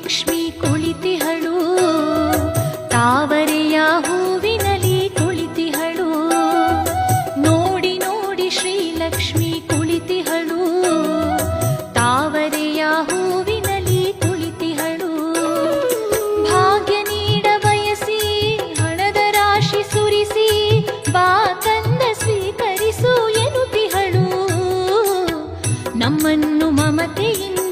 ಶ್ರೀಲಕ್ಷ್ಮಿ ಕುಳಿತಿಹಳು, ತಾವರೆಯ ಹೂವಿನಲಿ ಕುಳಿತಿಹಳು. ನೋಡಿ ನೋಡಿ ಶ್ರೀಲಕ್ಷ್ಮಿ ಕುಳಿತಿಹಳು, ತಾವರೆಯ ಹೂವಿನಲಿ ಕುಳಿತಿಹಳು. ಭಾಗ್ಯ ನೀಡ ಬಯಸಿ ಹಣದ ರಾಶಿ ಸುರಿಸಿ, ಬಾ ಕಂದ ಸ್ವೀಕರಿಸು ಎನ್ನುತ್ತಿಹಳು. ನಮ್ಮನ್ನು ಮಮತೆಯಿಂದ